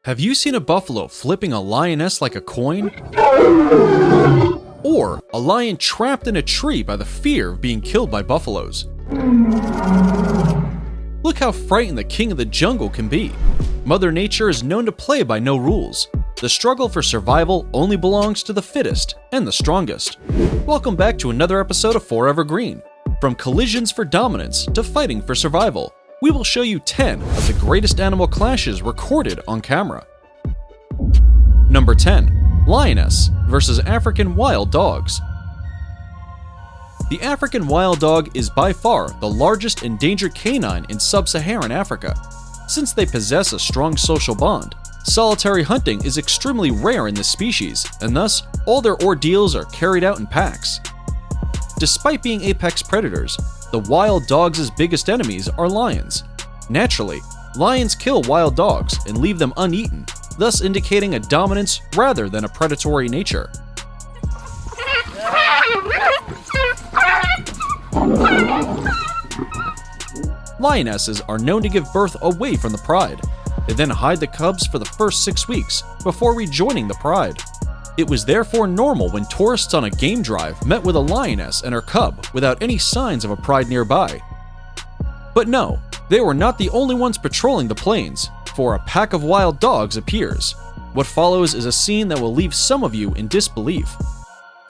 Have you seen a buffalo flipping a lioness like a coin? Or a lion trapped in a tree by the fear of being killed by buffaloes? Look how frightened the king of the jungle can be. Mother Nature is known to play by no rules. The struggle for survival only belongs to the fittest and the strongest. Welcome back to another episode of Forever Green. From collisions for dominance to fighting for survival, we will show you 10 of the greatest animal clashes recorded on camera. Number 10. Lioness versus African wild dogs. The African wild dog is by far the largest endangered canine in sub-Saharan Africa. Since they possess a strong social bond, solitary hunting is extremely rare in this species, and thus, all their ordeals are carried out in packs. Despite being apex predators, the wild dogs' biggest enemies are lions. Naturally, lions kill wild dogs and leave them uneaten, thus indicating a dominance rather than a predatory nature. Lionesses are known to give birth away from the pride. They then hide the cubs for the first 6 weeks before rejoining the pride. It was therefore normal when tourists on a game drive met with a lioness and her cub without any signs of a pride nearby. But no, they were not the only ones patrolling the plains, for a pack of wild dogs appears. What follows is a scene that will leave some of you in disbelief.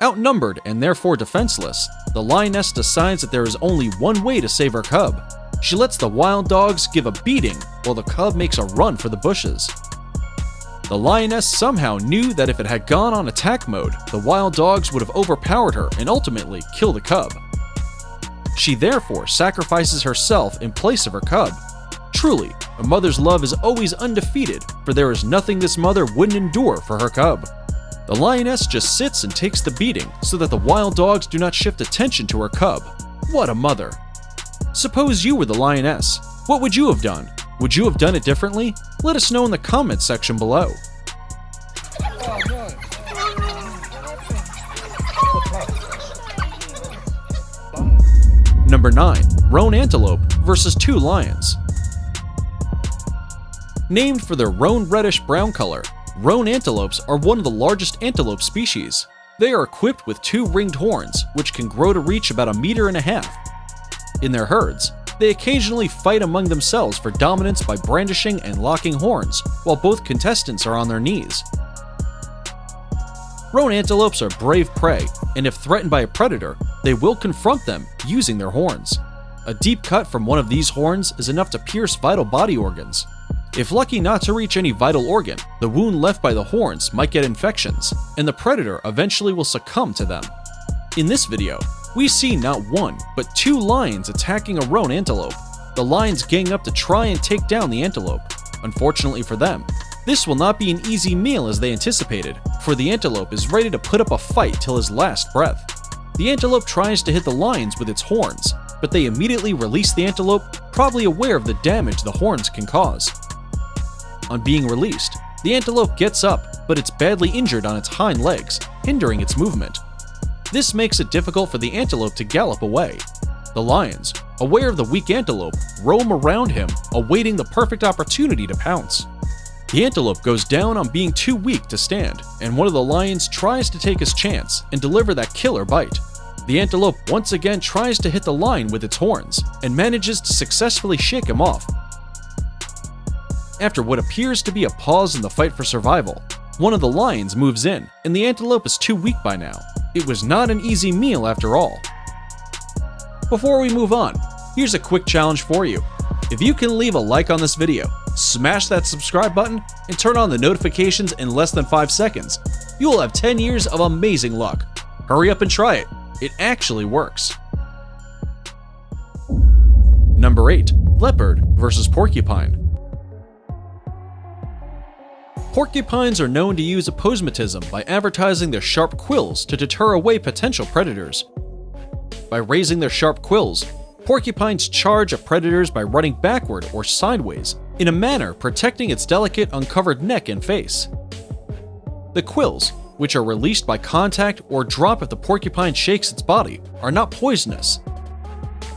Outnumbered and therefore defenseless, the lioness decides that there is only one way to save her cub. She lets the wild dogs give a beating while the cub makes a run for the bushes. The lioness somehow knew that if it had gone on attack mode, the wild dogs would have overpowered her and ultimately killed the cub. She therefore sacrifices herself in place of her cub. Truly, a mother's love is always undefeated, for there is nothing this mother wouldn't endure for her cub. The lioness just sits and takes the beating so that the wild dogs do not shift attention to her cub. What a mother! Suppose you were the lioness. What would you have done? Would you have done it differently? Let us know in the comments section below. Number 9. Roan Antelope versus 2 lions. Named for their roan reddish-brown color, roan antelopes are one of the largest antelope species. They are equipped with 2 ringed horns, which can grow to reach about 1.5 meters. In their herds, they occasionally fight among themselves for dominance by brandishing and locking horns, while both contestants are on their knees. Roan antelopes are brave prey, and if threatened by a predator, they will confront them using their horns. A deep cut from one of these horns is enough to pierce vital body organs. If lucky not to reach any vital organ, the wound left by the horns might get infections, and the predator eventually will succumb to them. In this video, we see not 1, but 2 lions attacking a roan antelope. The lions gang up to try and take down the antelope. Unfortunately for them, this will not be an easy meal as they anticipated, for the antelope is ready to put up a fight till his last breath. The antelope tries to hit the lions with its horns, but they immediately release the antelope, probably aware of the damage the horns can cause. On being released, the antelope gets up, but it's badly injured on its hind legs, hindering its movement. This makes it difficult for the antelope to gallop away. The lions, aware of the weak antelope, roam around him, awaiting the perfect opportunity to pounce. The antelope goes down on being too weak to stand, and one of the lions tries to take his chance and deliver that killer bite. The antelope once again tries to hit the lion with its horns, and manages to successfully shake him off. After what appears to be a pause in the fight for survival, one of the lions moves in, and the antelope is too weak by now. It was not an easy meal after all. Before we move on, here's a quick challenge for you. If you can leave a like on this video, smash that subscribe button, and turn on the notifications in less than 5 seconds, you will have 10 years of amazing luck. Hurry up and try it. It actually works. Number 8. Leopard versus Porcupine. Porcupines are known to use aposematism by advertising their sharp quills to deter away potential predators. By raising their sharp quills, porcupines charge at predators by running backward or sideways, in a manner protecting its delicate uncovered neck and face. The quills, which are released by contact or drop if the porcupine shakes its body, are not poisonous,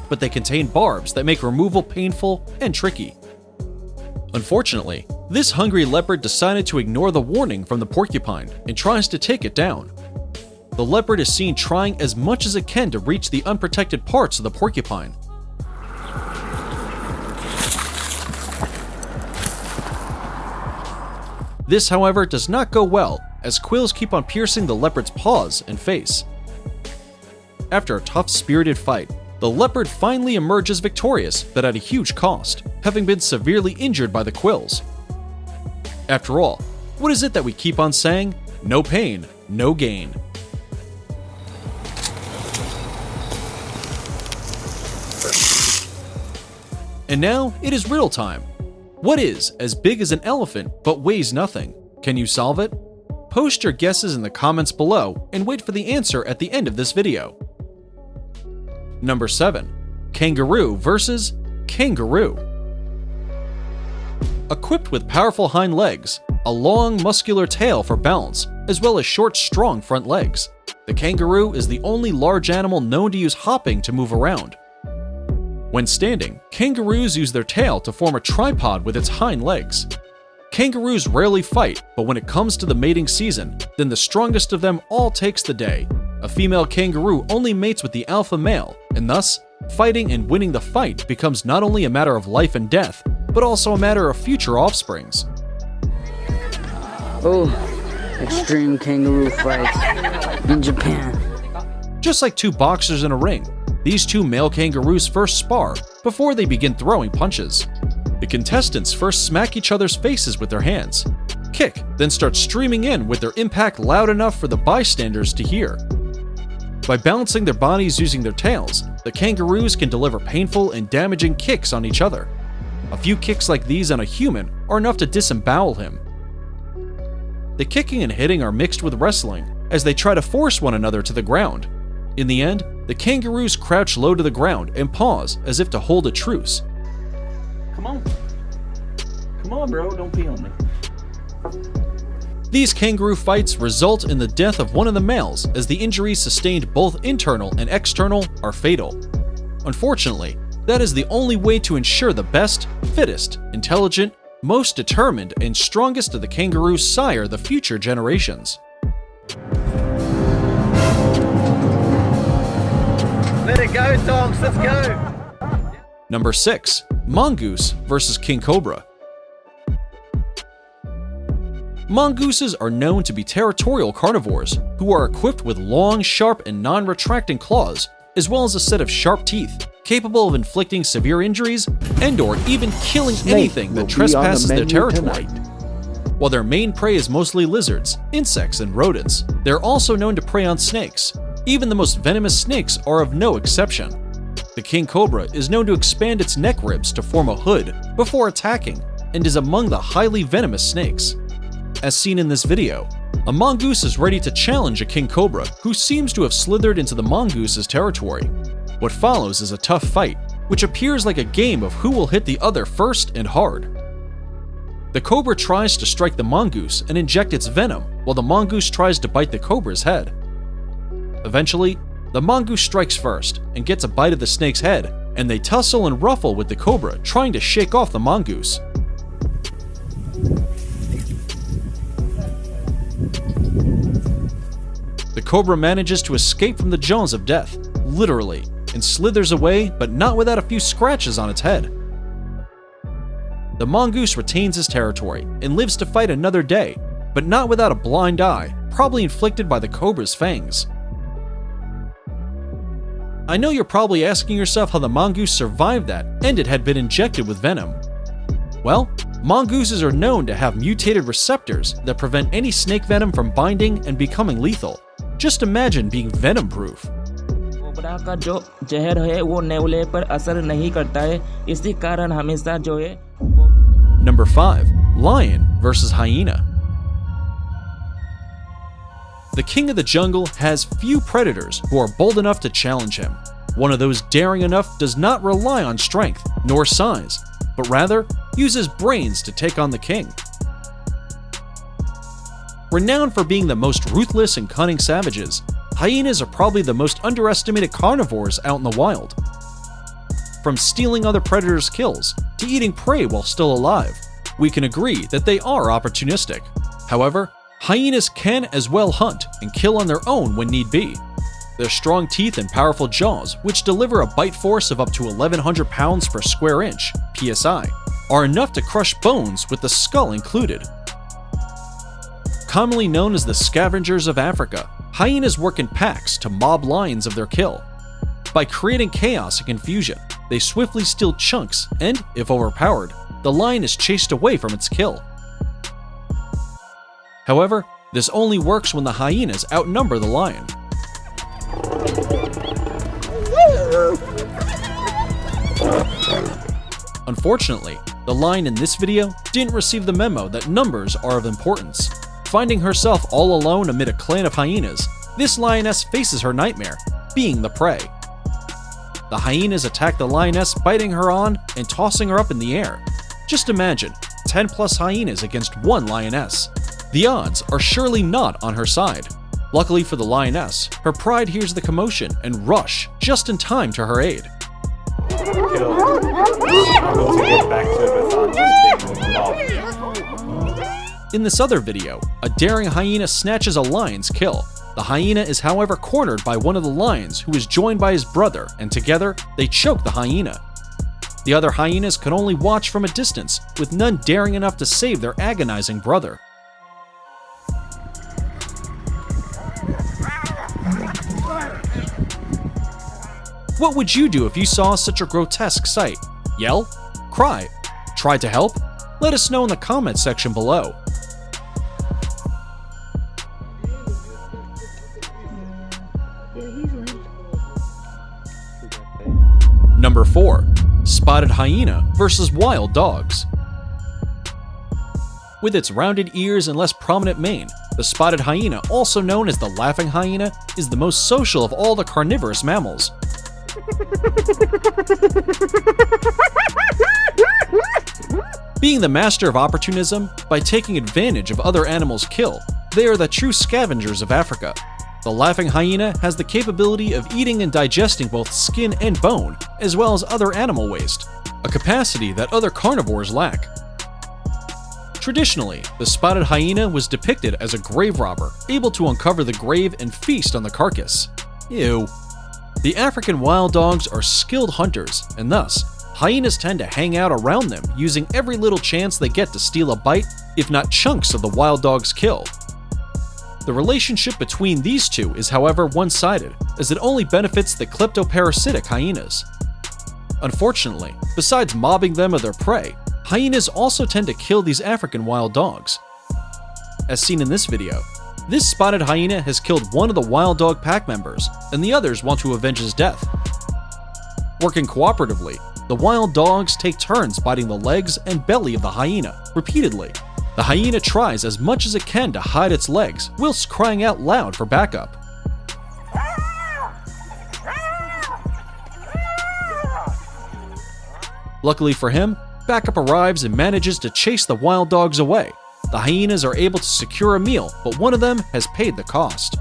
but they contain barbs that make removal painful and tricky. Unfortunately, This hungry leopard decided to ignore the warning from the porcupine and tries to take it down. The leopard is seen trying as much as it can to reach the unprotected parts of the porcupine. This, however, does not go well, as quills keep on piercing the leopard's paws and face. After a tough, spirited fight, the leopard finally emerges victorious, but at a huge cost, having been severely injured by the quills. After all, what is it that we keep on saying? No pain, no gain. And now, it is riddle time. What is as big as an elephant but weighs nothing? Can you solve it? Post your guesses in the comments below and wait for the answer at the end of this video. Number 7. Kangaroo versus Kangaroo. Equipped with powerful hind legs, a long muscular tail for balance, as well as short strong front legs, the kangaroo is the only large animal known to use hopping to move around. When standing, kangaroos use their tail to form a tripod with its hind legs. Kangaroos rarely fight, but when it comes to the mating season, then the strongest of them all takes the day. A female kangaroo only mates with the alpha male, and thus, fighting and winning the fight becomes not only a matter of life and death, but also a matter of future offsprings. Oh, extreme kangaroo fights in Japan. Just like two boxers in a ring, these two male kangaroos first spar before they begin throwing punches. The contestants first smack each other's faces with their hands, kick, then start streaming in with their impact loud enough for the bystanders to hear. By balancing their bodies using their tails, the kangaroos can deliver painful and damaging kicks on each other. A few kicks like these on a human are enough to disembowel him. The kicking and hitting are mixed with wrestling as they try to force one another to the ground. In the end, the kangaroos crouch low to the ground and pause as if to hold a truce. Come on bro, don't pee on me. These kangaroo fights result in the death of one of the males, as the injuries sustained both internal and external are fatal. Unfortunately, that is the only way to ensure the best, fittest, intelligent, most determined, and strongest of the kangaroos sire the future generations. Let it go, dogs, let's go! Number 6. Mongoose versus King Cobra. Mongooses are known to be territorial carnivores who are equipped with long, sharp, and non-retracting claws, as well as a set of sharp teeth, capable of inflicting severe injuries and/or even killing anything that trespasses their territory. While their main prey is mostly lizards, insects, and rodents, they're also known to prey on snakes. Even the most venomous snakes are of no exception. The king cobra is known to expand its neck ribs to form a hood before attacking, and is among the highly venomous snakes. As seen in this video, a mongoose is ready to challenge a king cobra who seems to have slithered into the mongoose's territory. What follows is a tough fight, which appears like a game of who will hit the other first and hard. The cobra tries to strike the mongoose and inject its venom, while the mongoose tries to bite the cobra's head. Eventually, the mongoose strikes first and gets a bite of the snake's head, and they tussle and ruffle with the cobra, trying to shake off the mongoose. The cobra manages to escape from the jaws of death, literally, and slithers away, but not without a few scratches on its head. The mongoose retains his territory and lives to fight another day, but not without a blind eye, probably inflicted by the cobra's fangs. I know you're probably asking yourself how the mongoose survived that, and it had been injected with venom. Well, mongooses are known to have mutated receptors that prevent any snake venom from binding and becoming lethal. Just imagine being venom-proof. Cobra का जो जहर है वो नेवले पर असर नहीं करता है, इसी कारण हमेशा जो है। Number 5. Lion versus Hyena. The king of the jungle has few predators who are bold enough to challenge him. One of those daring enough does not rely on strength nor size, but rather uses brains to take on the king. Renowned for being the most ruthless and cunning savages, hyenas are probably the most underestimated carnivores out in the wild. From stealing other predators' kills to eating prey while still alive, we can agree that they are opportunistic. However, hyenas can as well hunt and kill on their own when need be. Their strong teeth and powerful jaws, which deliver a bite force of up to 1,100 pounds per square inch (psi), are enough to crush bones with the skull included. Commonly known as the scavengers of Africa, hyenas work in packs to mob lions of their kill. By creating chaos and confusion, they swiftly steal chunks and, if overpowered, the lion is chased away from its kill. However, this only works when the hyenas outnumber the lion. Unfortunately, the lion in this video didn't receive the memo that numbers are of importance. Finding herself all alone amid a clan of hyenas, this lioness faces her nightmare, being the prey. The hyenas attack the lioness, biting her on and tossing her up in the air. Just imagine 10 plus hyenas against one lioness. The odds are surely not on her side. Luckily for the lioness, her pride hears the commotion and rush just in time to her aid. In this other video, a daring hyena snatches a lion's kill. The hyena is however cornered by one of the lions who is joined by his brother, and together they choke the hyena. The other hyenas can only watch from a distance, with none daring enough to save their agonizing brother. What would you do if you saw such a grotesque sight? Yell? Cry? Try to help? Let us know in the comments section below. Number 4. Spotted hyena versus wild dogs. With its rounded ears and less prominent mane, the spotted hyena, also known as the laughing hyena, is the most social of all the carnivorous mammals. Being the master of opportunism, by taking advantage of other animals' kill, they are the true scavengers of Africa. The laughing hyena has the capability of eating and digesting both skin and bone, as well as other animal waste, a capacity that other carnivores lack. Traditionally, the spotted hyena was depicted as a grave robber, able to uncover the grave and feast on the carcass. Ew. The African wild dogs are skilled hunters, and thus, hyenas tend to hang out around them, using every little chance they get to steal a bite, if not chunks of the wild dog's kill. The relationship between these two is however one-sided, as it only benefits the kleptoparasitic hyenas. Unfortunately, besides mobbing them of their prey, hyenas also tend to kill these African wild dogs. As seen in this video, this spotted hyena has killed one of the wild dog pack members, and the others want to avenge his death. Working cooperatively, the wild dogs take turns biting the legs and belly of the hyena repeatedly. The hyena tries as much as it can to hide its legs, whilst crying out loud for backup. Luckily for him, backup arrives and manages to chase the wild dogs away. The hyenas are able to secure a meal, but one of them has paid the cost.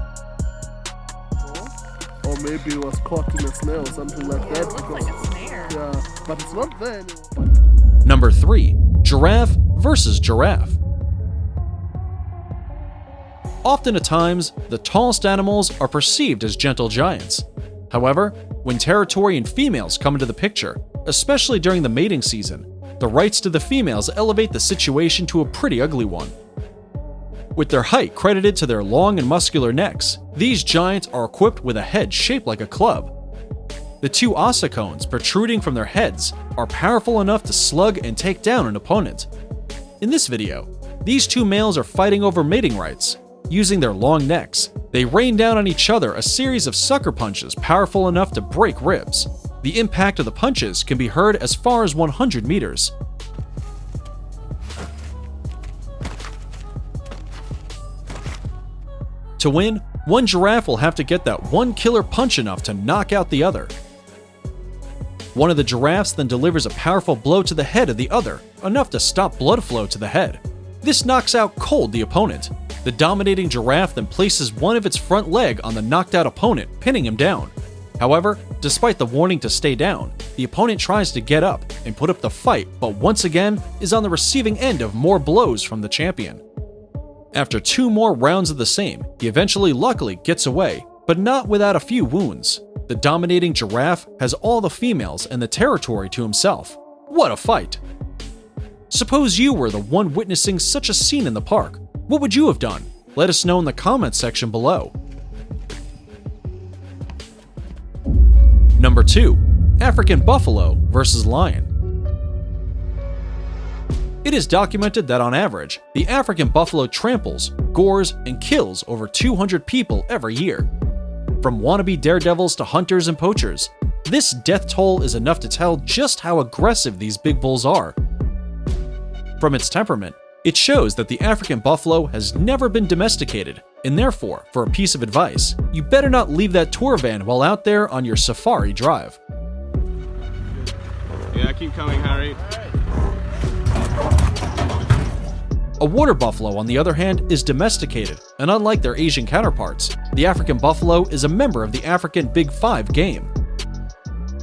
Or maybe it was caught in a snare or something like that. Like a snare. Yeah, but it's not there anymore. Number 3. Giraffe versus giraffe. Often at times, the tallest animals are perceived as gentle giants. However, when territory and females come into the picture, especially during the mating season, the rights to the females elevate the situation to a pretty ugly one. With their height credited to their long and muscular necks, these giants are equipped with a head shaped like a club. The two ossicones protruding from their heads are powerful enough to slug and take down an opponent. In this video, these two males are fighting over mating rights. Using their long necks, they rain down on each other a series of sucker punches powerful enough to break ribs. The impact of the punches can be heard as far as 100 meters. To win, one giraffe will have to get that one killer punch enough to knock out the other. One of the giraffes then delivers a powerful blow to the head of the other, enough to stop blood flow to the head. This knocks out cold the opponent. The dominating giraffe then places one of its front leg on the knocked out opponent, pinning him down. However, despite the warning to stay down, the opponent tries to get up and put up the fight, but once again is on the receiving end of more blows from the champion. After 2 more rounds of the same, he eventually luckily gets away, but not without a few wounds. The dominating Giraffe has all the females and the territory to himself. What a fight! Suppose you were the one witnessing such a scene in the park. What would you have done? Let us know in the comments section below. Number 2. African Buffalo versus Lion. It is documented that on average, the African buffalo tramples, gores, and kills over 200 people every year. From wannabe daredevils to hunters and poachers, this death toll is enough to tell just how aggressive these big bulls are. From its temperament, it shows that the African buffalo has never been domesticated, and therefore, for a piece of advice, you better not leave that tour van while out there on your safari drive. Yeah, keep coming, Harry. A water buffalo, on the other hand, is domesticated, and unlike their Asian counterparts, the African buffalo is a member of the African Big Five game.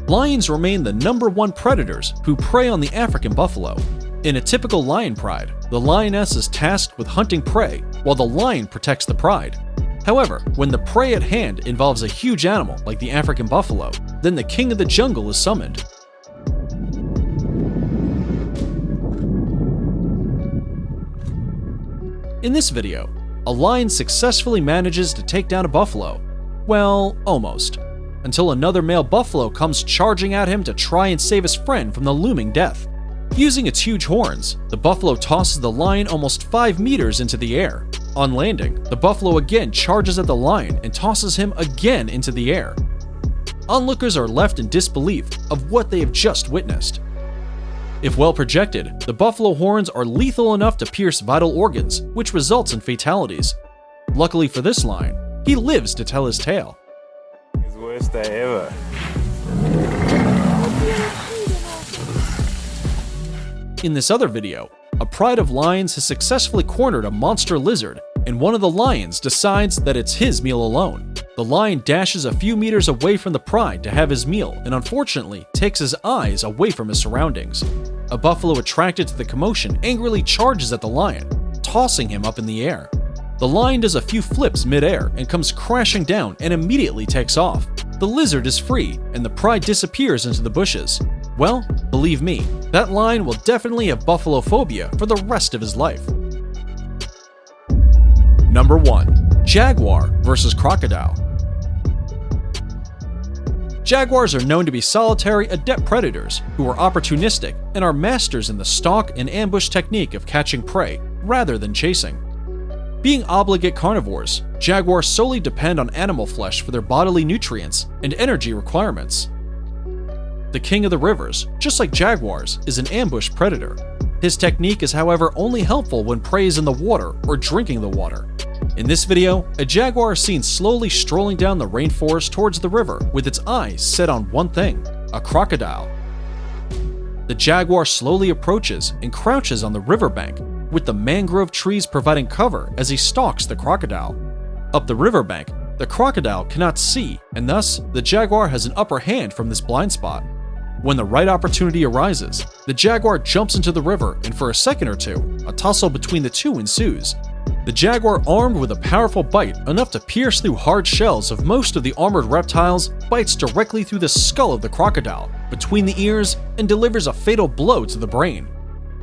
Lions remain the #1 predators who prey on the African buffalo. In a typical lion pride, the lioness is tasked with hunting prey, while the lion protects the pride. However, when the prey at hand involves a huge animal like the African buffalo, then the king of the jungle is summoned. In this video, a lion successfully manages to take down a buffalo. Well, almost. Until another male buffalo comes charging at him to try and save his friend from the looming death. Using its huge horns, the buffalo tosses the lion almost 5 meters into the air. On landing, the buffalo again charges at the lion and tosses him again into the air. Onlookers are left in disbelief of what they have just witnessed. If well projected, the buffalo horns are lethal enough to pierce vital organs, which results in fatalities. Luckily for this lion, he lives to tell his tale. His worst day ever. In this other video, a pride of lions has successfully cornered a monster lizard, and one of the lions decides that it's his meal alone. The lion dashes a few meters away from the pride to have his meal and unfortunately takes his eyes away from his surroundings. A buffalo attracted to the commotion angrily charges at the lion, tossing him up in the air. The lion does a few flips mid-air and comes crashing down and immediately takes off. The lizard is free and the pride disappears into the bushes. Well, believe me, that lion will definitely have buffalo phobia for the rest of his life. Number 1. Jaguar versus Crocodile. Jaguars are known to be solitary, adept predators who are opportunistic and are masters in the stalk and ambush technique of catching prey rather than chasing. Being obligate carnivores, jaguars solely depend on animal flesh for their bodily nutrients and energy requirements. The king of the rivers, just like jaguars, is an ambush predator. His technique is, however, only helpful when prey is in the water or drinking the water. In this video, a jaguar is seen slowly strolling down the rainforest towards the river with its eyes set on one thing, a crocodile. The jaguar slowly approaches and crouches on the riverbank, with the mangrove trees providing cover as he stalks the crocodile. Up the riverbank, the crocodile cannot see, and thus, the jaguar has an upper hand from this blind spot. When the right opportunity arises, the jaguar jumps into the river, and for a second or two, a tussle between the two ensues. The jaguar, armed with a powerful bite enough to pierce through hard shells of most of the armored reptiles, bites directly through the skull of the crocodile, between the ears, and delivers a fatal blow to the brain.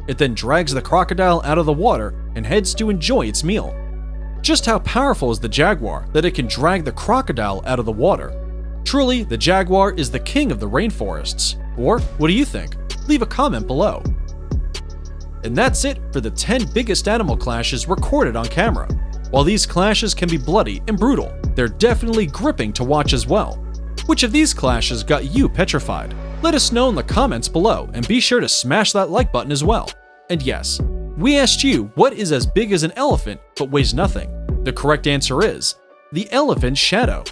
It then drags the crocodile out of the water and heads to enjoy its meal. Just how powerful is the jaguar that it can drag the crocodile out of the water? Truly, the jaguar is the king of the rainforests. Or, what do you think? Leave a comment below. And that's it for the 10 biggest animal clashes recorded on camera. While these clashes can be bloody and brutal, they're definitely gripping to watch as well. Which of these clashes got you petrified? Let us know in the comments below, and be sure to smash that like button as well. And yes, we asked you what is as big as an elephant but weighs nothing. The correct answer is the elephant's shadow.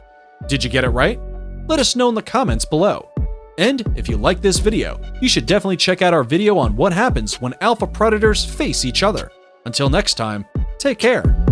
Did you get it right? Let us know in the comments below. And if you like this video, you should definitely check out our video on what happens when alpha predators face each other. Until next time, take care.